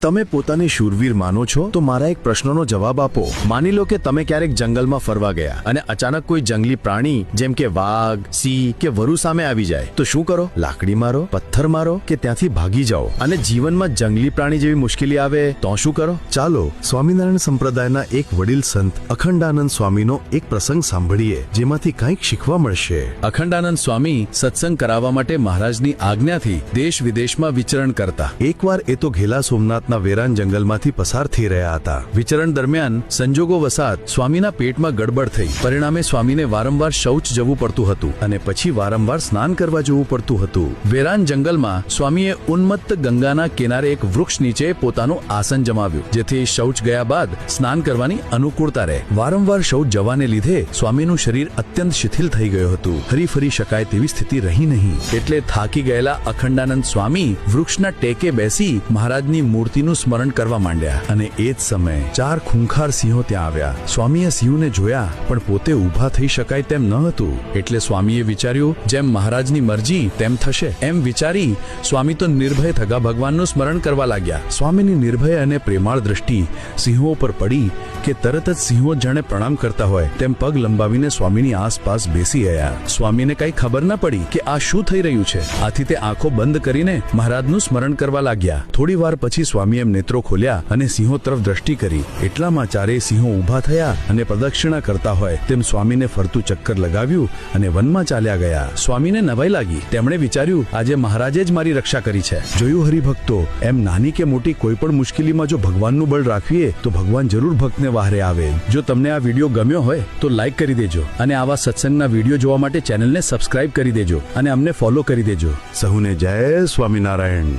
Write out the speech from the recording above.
તમે પોતાને શૂરવીર માનો છો તો મારા એક પ્રશ્નનો જવાબ આપો। માની લો કે તમે ક્યારેક જંગલમાં ફરવા ગયા અને અચાનક કોઈ જંગલી પ્રાણી જેમ કે વાઘ, સિંહ કે વરુ સામે આવી જાય તો શું કરો? લાકડી મારો, પથ્થર મારો કે ત્યાંથી ભાગી જાઓ? અને જીવનમાં જંગલી પ્રાણી જેવી મુશ્કેલી આવે તો શું કરો? ચાલો સ્વામિનારાયણ સંપ્રદાયના એક વડીલ સંત અખંડાનંદ સ્વામીનો એક પ્રસંગ સાંભળીએ જેમાંથી કંઈક શીખવા મળશે। અખંડાનંદ સ્વામી સત્સંગ કરાવવા માટે મહારાજની આજ્ઞાથી દેશ વિદેશમાં વિચરણ કરતા। એકવાર એ તો ઘેલા સોમનાથના વેરાન જંગલમાંથી પસાર થઈ રહ્યા હતા। વિચરણ દરમિયાન સંજોગો વસાત સ્વામીના પેટમાં ગડબડ થઈ, પરિણામે સ્વામીને વારંવાર શૌચ જવું પડતું હતું અને પછી વારંવાર સ્નાન કરવા જવું પડતું હતું। વેરાન જંગલમાં સ્વામીએ ઉન્મત્ત ગંગાના કિનારે એક વૃક્ષ નીચે પોતાનું આસન જમાવ્યું, જેથી શૌચ ગયા બાદ સ્નાન કરવાની અનુકૂળતા રહે। વારંવાર શૌચ જવાને લીધે સ્વામીનું શરીર અત્યંત શિથિલ થઈ ગયું હતું, હરી ફરી શકાય તેવી સ્થિતિ રહી નહીં। એટલે થાકી ગયેલા અખંડાનંદ સ્વામી વૃક્ષના ટેકે બેસી મહારાજની મૂર્તિનું સ્મરણ કરવા માંડ્યા અને એ જ સમયે 4 ખૂંખાર સિંહો ત્યાં આવ્યા। સ્વામીએ સિંહોને જોયા પણ પોતે ઊભા થઈ શકાય તેમ ન હતું, એટલે સ્વામીએ વિચાર્યું જેમ મહારાજની મરજી તેમ થશે એમ વિચારી સ્વામી તો નિર્ભય થગા ભગવાનનું સ્મરણ કરવા લાગ્યા। સ્વામીની નિર્ભય અને પ્રેમાળ દ્રષ્ટિ સિંહો પર પડી કે તરત જ સિંહો જાણે પ્રણામ કરતા હોય તેમ પગ લંબાવીને સ્વામીની આસપાસ બેસી ગયા। સ્વામીને કઈ ખબર ન પડી કે આ શું થઈ રહ્યું છે, આથી તે આંખો બંધ કરીને મહારાજનું સ્મરણ કરવા લાગ્યા। થોડી વાર પછી સ્વામીએ નેત્રો ખોલ્યા અને સિંહો તરફ દ્રષ્ટિ કરી, એટલામાં ચારેય સિંહો ઊભા થયા અને પ્રદક્ષિણા કરતા હોય તેમ સ્વામીને ફરતું ચક્કર લગાવ્યું અને વનમાં ચાલ્યા ગયા। સ્વામીને નવાઈ લાગી, તેમણે વિચાર્યું આજે મહારાજે જ મારી રક્ષા કરી છે। જોયું હરિભક્તો, એમ નાની કે મોટી કોઈ પણ મુશ્કેલીમાં જો ભગવાનનું બળ રાખીએ તો ભગવાન જરૂર ભક્તને વહારે આવે। જો તમને આ વિડીયો ગમ્યો હોય તો લાઈક કરી દેજો અને આવા સત્સંગના વિડીયો જોવા માટે ચેનલને સબસ્ક્રાઇબ કરી દેજો અને અમને ફોલો કરી દેજો। સહુને જય સ્વામિનારાયણ।